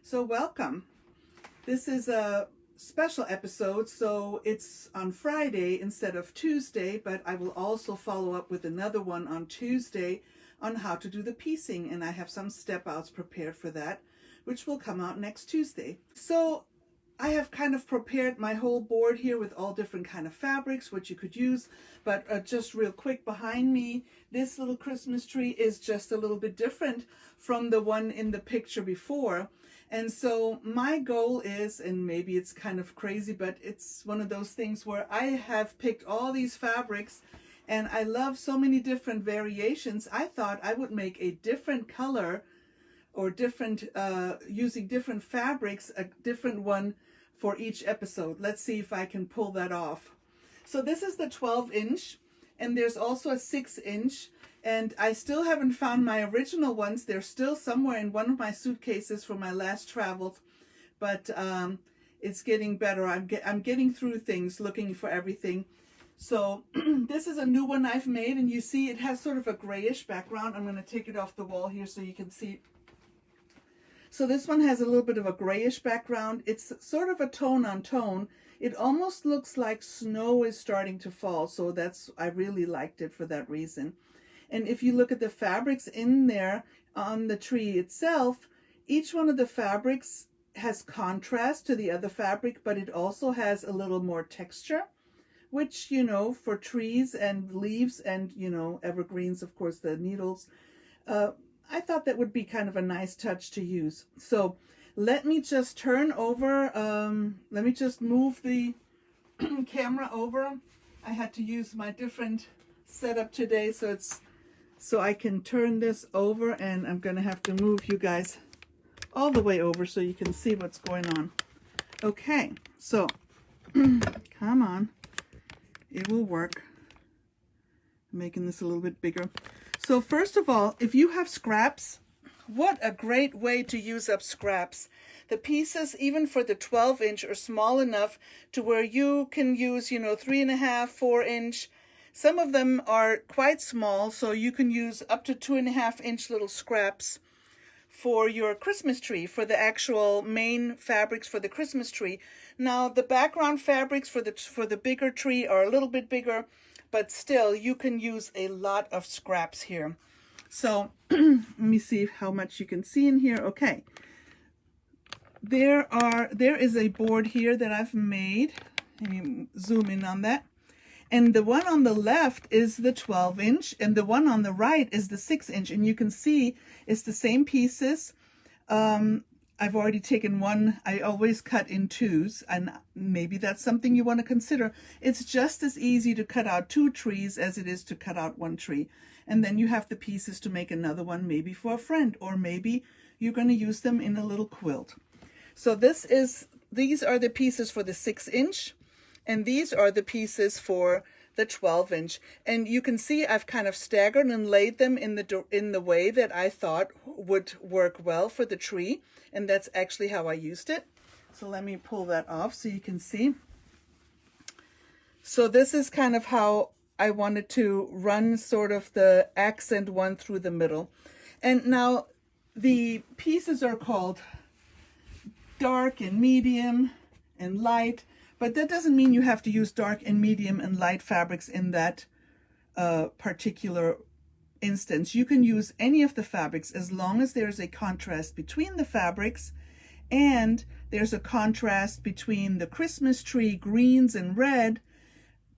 So welcome. This is a special episode, so it's on Friday instead of Tuesday, but I will also follow up with another one on Tuesday on how to do the piecing, and I have some step outs prepared for that, which will come out next Tuesday. So I have kind of prepared my whole board here with all different kind of fabrics, what you could use, but just real quick, behind me, this little Christmas tree is just a little bit different from the one in the picture before. And so my goal is, and maybe it's kind of crazy, but it's one of those things where I have picked all these fabrics and I love so many different variations. I thought I would make a different color or different, using different fabrics, a different one for each episode. Let's see if I can pull that off. So this is the 12-inch, and there's also a 6-inch, and I still haven't found my original ones. They're still somewhere in one of my suitcases from my last travel, but it's getting better. I'm getting through things, looking for everything. So this is a new one I've made, and you see it has sort of a grayish background. I'm going to take it off the wall here so you can see. So this one has a little bit of a grayish background. It's sort of a tone on tone. It almost looks like snow is starting to fall. So I really liked it for that reason. And if you look at the fabrics in there on the tree itself, each one of the fabrics has contrast to the other fabric, but it also has a little more texture, which, you know, for trees and leaves and, you know, evergreens, of course, the needles, I thought that would be kind of a nice touch to use. So let me just turn over, let me just move the camera over. I had to use my different setup today, so I can turn this over, and I'm going to have to move you guys all the way over so you can see what's going on. Okay, so come on, it will work. I'm making this a little bit bigger. So first of all, if you have scraps, what a great way to use up scraps. The pieces, even for the 12-inch, are small enough to where you can use, you know, 3.5, 4-inch. Some of them are quite small, so you can use up to 2.5-inch little scraps for your Christmas tree, for the actual main fabrics for the Christmas tree. Now, the background fabrics for the bigger tree are a little bit bigger, but still, you can use a lot of scraps here. So let me see how much you can see in here. Okay, there is a board here that I've made. Let me zoom in on that. And the one on the left is the 12-inch, and the one on the right is the 6-inch. And you can see it's the same pieces. I've already taken one. I always cut in twos, and maybe that's something you want to consider. It's just as easy to cut out 2 trees as it is to cut out 1 tree. And then you have the pieces to make another one, maybe for a friend, or maybe you're going to use them in a little quilt. So these are the pieces for the 6-inch, and these are the pieces for the 12-inch. And you can see I've kind of staggered and laid them in the way that I thought would work well for the tree. And that's actually how I used it. So let me pull that off so you can see. So this is kind of how I wanted to run sort of the accent one through the middle. And now the pieces are called dark and medium and light, but that doesn't mean you have to use dark and medium and light fabrics in that particular instance. You can use any of the fabrics as long as there's a contrast between the fabrics and there's a contrast between the Christmas tree greens and red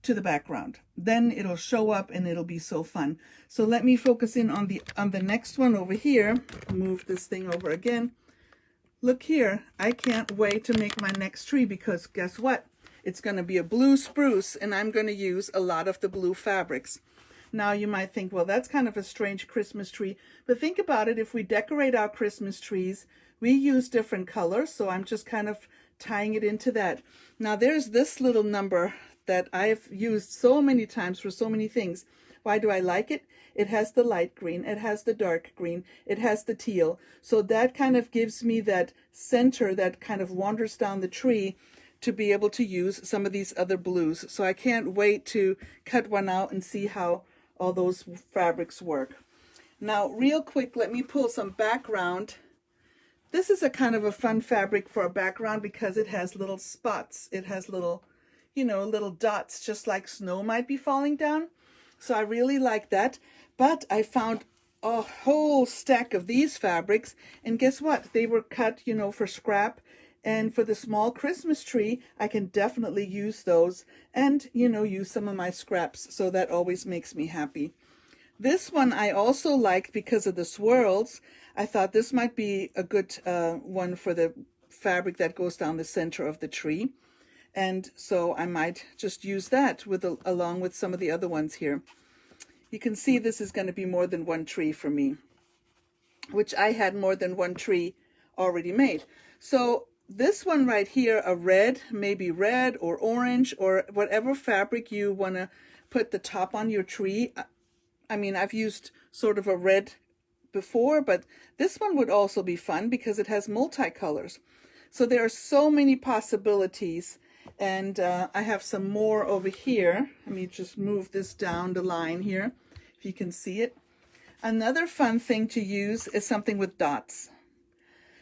to the background. Then it'll show up and it'll be so fun. So let me focus in on the next one over here. Move this thing over again. Look here, I can't wait to make my next tree, because guess what? It's going to be a blue spruce, and I'm going to use a lot of the blue fabrics. Now you might think, well, that's kind of a strange Christmas tree, but think about it. If we decorate our Christmas trees, we use different colors, so I'm just kind of tying it into that. Now there's this little number that I've used so many times for so many things. Why do I like it? It has the light green, it has the dark green, it has the teal. So that kind of gives me that center that kind of wanders down the tree to be able to use some of these other blues. So I can't wait to cut one out and see how all those fabrics work. Now, real quick, let me pull some background This is a kind of a fun fabric for a background because it has little spots. It has little, you know, little dots, just like snow might be falling down. So I really like that. But I found a whole stack of these fabrics, and guess what? They were cut, you know, for scrap. And for the small Christmas tree, I can definitely use those and, you know, use some of my scraps. So that always makes me happy. This one I also liked because of the swirls. I thought this might be a good one for the fabric that goes down the center of the tree. And so I might just use that with along with some of the other ones here. You can see this is going to be more than one tree for me, which I had more than one tree already made. So this one right here, a red, maybe red or orange or whatever fabric you want to put the top on your tree. I mean, I've used sort of a red before, but this one would also be fun because it has multicolors. So there are so many possibilities. And I have some more over here. Let me just move this down the line here, if you can see it. Another fun thing to use is something with dots.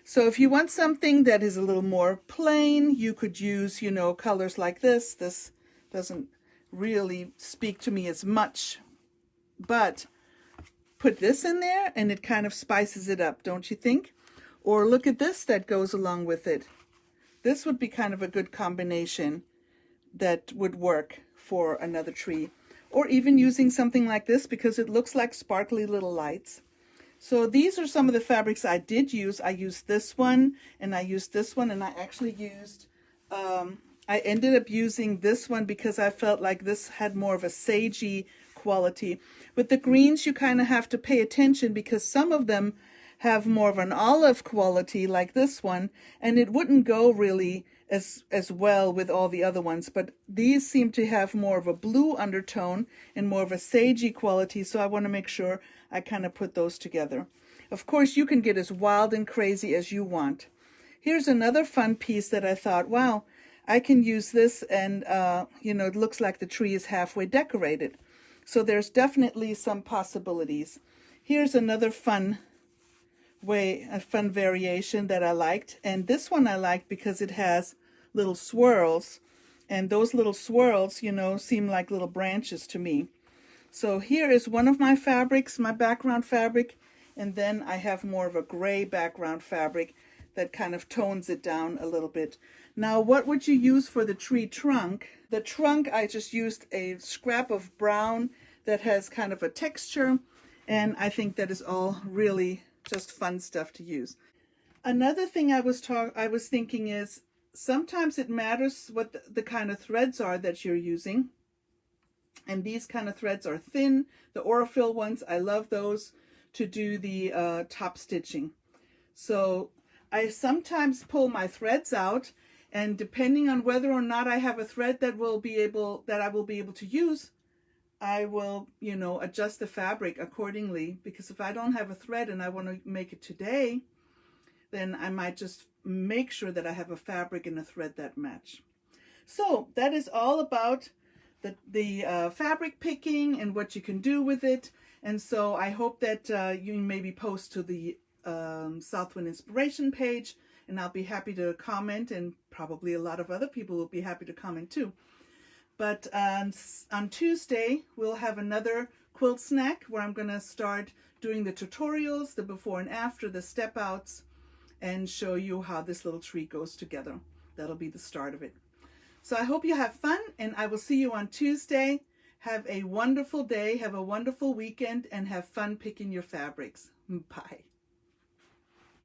So if you want something that is a little more plain, you could use, you know, colors like this. This doesn't really speak to me as much, but put this in there and it kind of spices it up, don't you think? Or look at this that goes along with it. This would be kind of a good combination that would work for another tree. Or even using something like this because it looks like sparkly little lights. So these are some of the fabrics I did use. I used this one and I used this one, and I actually used, I ended up using this one because I felt like this had more of a sagey quality. With the greens, you kind of have to pay attention because some of them have more of an olive quality like this one, and it wouldn't go really as well with all the other ones, but these seem to have more of a blue undertone and more of a sagey quality, so I want to make sure I kind of put those together. Of course, you can get as wild and crazy as you want. Here's another fun piece that I thought, wow, I can use this, and you know, it looks like the tree is halfway decorated. So there's definitely some possibilities. Here's another fun a fun variation that I liked, and this one I liked because it has little swirls, and those little swirls, you know, seem like little branches to me. So here is one of my fabrics, my background fabric, and then I have more of a gray background fabric that kind of tones it down a little bit. Now, what would you use for the tree trunk? The trunk, I just used a scrap of brown that has kind of a texture, and I think that is all really just fun stuff to use. Another thing I was thinking is sometimes it matters what the kind of threads are that you're using. And these kind of threads are thin. The Aurifil ones, I love those to do the top stitching. So I sometimes pull my threads out, and depending on whether or not I have a thread that I will be able to use, I will, you know, adjust the fabric accordingly, because if I don't have a thread and I want to make it today, then I might just make sure that I have a fabric and a thread that match. So that is all about the fabric picking and what you can do with it. And so I hope that you maybe post to the Southwind Inspiration page, and I'll be happy to comment, and probably a lot of other people will be happy to comment too. But on Tuesday, we'll have another quilt snack where I'm going to start doing the tutorials, the before and after, the step outs, and show you how this little tree goes together. That'll be the start of it. So I hope you have fun, and I will see you on Tuesday. Have a wonderful day, have a wonderful weekend, and have fun picking your fabrics. Bye.